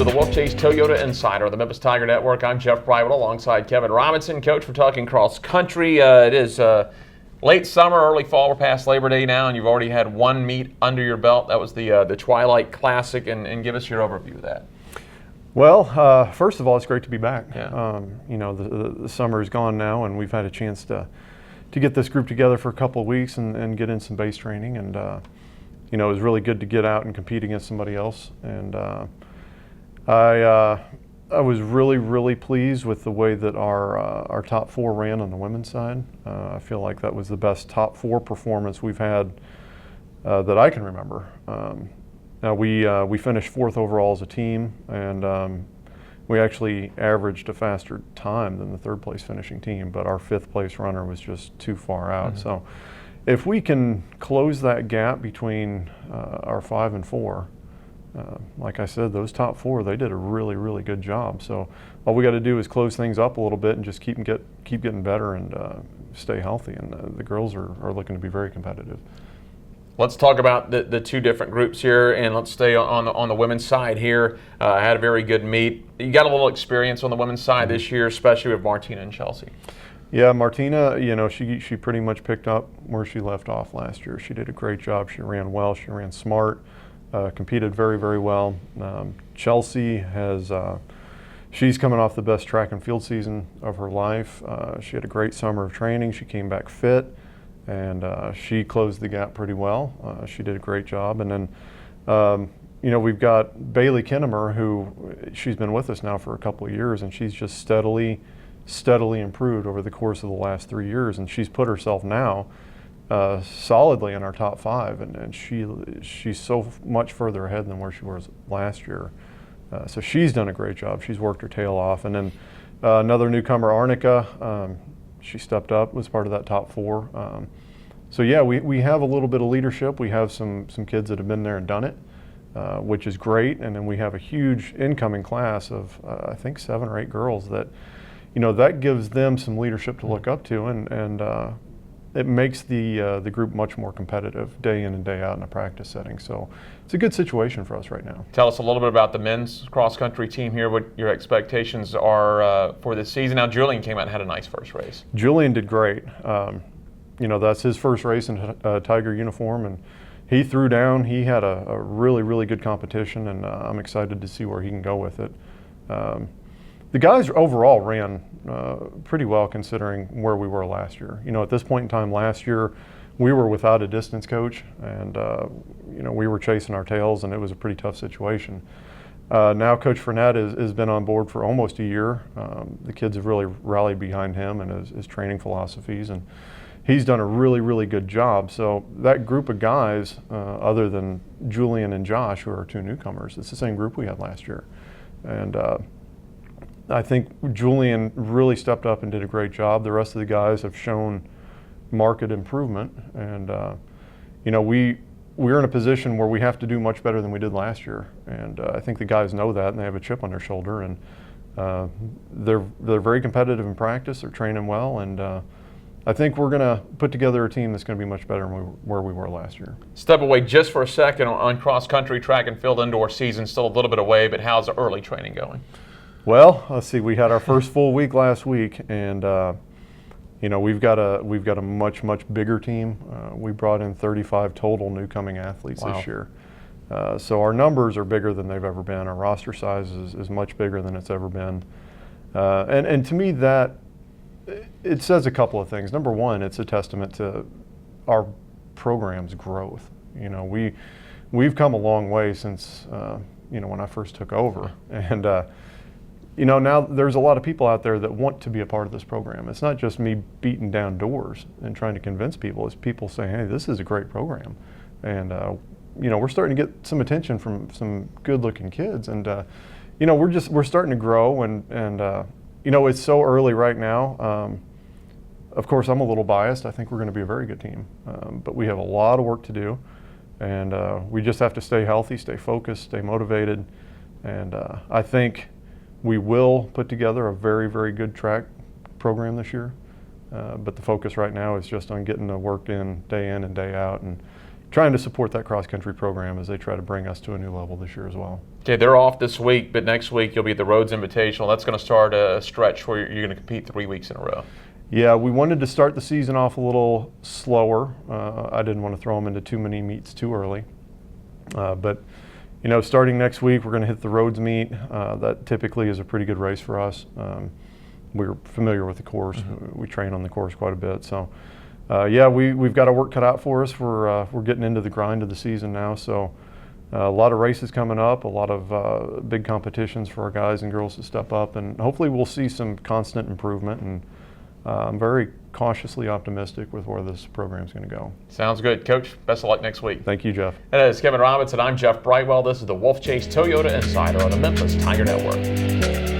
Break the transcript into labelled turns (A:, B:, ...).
A: to the Wolfchase Toyota Insider on the Memphis Tiger Network. I'm Jeff Private alongside Kevin Robinson. Coach, we're talking cross country. It is late summer, early fall. We're past Labor Day now, and you've already had one meet under your belt. That was the Twilight Classic, and give us your overview of that.
B: Well, first of all, it's great to be back.
A: Yeah.
B: The summer is gone now, and we've had a chance to get this group together for a couple of weeks and get in some base training. And it was really good to get out and compete against somebody else. And I was really pleased with the way that our top four ran on the women's side. I feel like that was the best top four performance we've had that I can remember. Now we finished fourth overall as a team, and we actually averaged a faster time than the third place finishing team, but our fifth place runner was just too far out.
A: Mm-hmm.
B: So if we can close that gap between our 5 and 4, like I said, those top four, they did a really good job. So all we got to do is close things up a little bit and just keep getting better and stay healthy. And the girls are looking to be very competitive.
A: Let's talk about the two different groups here, and let's stay on the women's side here. I had a very good meet. You got a little experience on the women's side
B: Mm-hmm.
A: this year, especially with Martina and Chelsea.
B: Yeah, Martina, she pretty much picked up where she left off last year. She did a great job. She ran well. She ran smart. Competed very well. Chelsea she's coming off the best track and field season of her life. She had a great summer of training. She came back fit, and she closed the gap pretty well. She did a great job. And then, we've got Bailey Kinnemer, who she's been with us now for a couple of years, and she's just steadily improved over the course of the last 3 years, and she's put herself now solidly in our top 5, and she's so much further ahead than where she was last year. So she's done a great job. She's worked her tail off. And then another newcomer, Arnica, she stepped up, was part of that top 4. So yeah, we have a little bit of leadership. We have some kids that have been there and done it, which is great. And then we have a huge incoming class of I think 7 or 8 girls that that gives them some leadership to look up to, and it makes the group much more competitive day in and day out in a practice setting. So it's a good situation for us right now.
A: Tell us a little bit about the men's cross-country team here, what your expectations are for this season. Now, Julian came out and had a nice first race.
B: Julian did great. That's his first race in Tiger uniform, and he threw down. He had a really good competition, and I'm excited to see where he can go with it. The guys overall ran pretty well considering where we were last year. At this point in time last year, we were without a distance coach, and we were chasing our tails, and it was a pretty tough situation. Now Coach Fournette has been on board for almost a year. The kids have really rallied behind him and his training philosophies, and he's done a really good job. So that group of guys, other than Julian and Josh, who are 2 newcomers, it's the same group we had last year. And I think Julian really stepped up and did a great job. The rest of the guys have shown marked improvement, and we're in a position where we have to do much better than we did last year, and I think the guys know that, and they have a chip on their shoulder, and they're very competitive in practice. They're training well, and I think we're going to put together a team that's going to be much better than where we were last year. Step
A: away just for a second on cross-country, track and field indoor season, still a little bit away, but how's the early training going?
B: Well, let's see. We had our first full week last week, and we've got a much bigger team. We brought in 35 total new coming athletes this year, so our numbers are bigger than they've ever been. Our roster size is much bigger than it's ever been, and to me that it says a couple of things. Number one, it's a testament to our program's growth. We've come a long way since when I first took over, and now there's a lot of people out there that want to be a part of this program. It's not just me beating down doors and trying to convince people. It's people saying, hey, this is a great program. And, we're starting to get some attention from some good-looking kids. And, we're starting to grow. And it's so early right now. Of course, I'm a little biased. I think we're going to be a very good team. But we have a lot of work to do. And we just have to stay healthy, stay focused, stay motivated. And I think we will put together a very good track program this year, but the focus right now is just on getting the work in and day out, and trying to support that cross-country program as they try to bring us to a new level this year as well.
A: Okay, they're off this week, but next week you'll be at the Rhodes Invitational. That's going to start a stretch where you're going to compete 3 weeks in a row.
B: Yeah, we wanted to start the season off a little slower. I didn't want to throw them into too many meets too early. But starting next week, we're going to hit the Rhodes meet. That typically is a pretty good race for us. We're familiar with the course. We train on the course quite a bit. So, yeah, we've got our work cut out for us. We're getting into the grind of the season now. So, a lot of races coming up, a lot of big competitions for our guys and girls to step up, and hopefully we'll see some constant improvement. And I'm very cautiously optimistic with where this program's going to go.
A: Sounds good. Coach, best of luck next week.
B: Thank you, Jeff.
A: That is Kevin Robinson. I'm Jeff Brightwell. This is the Wolfchase Toyota Insider on the Memphis Tiger Network.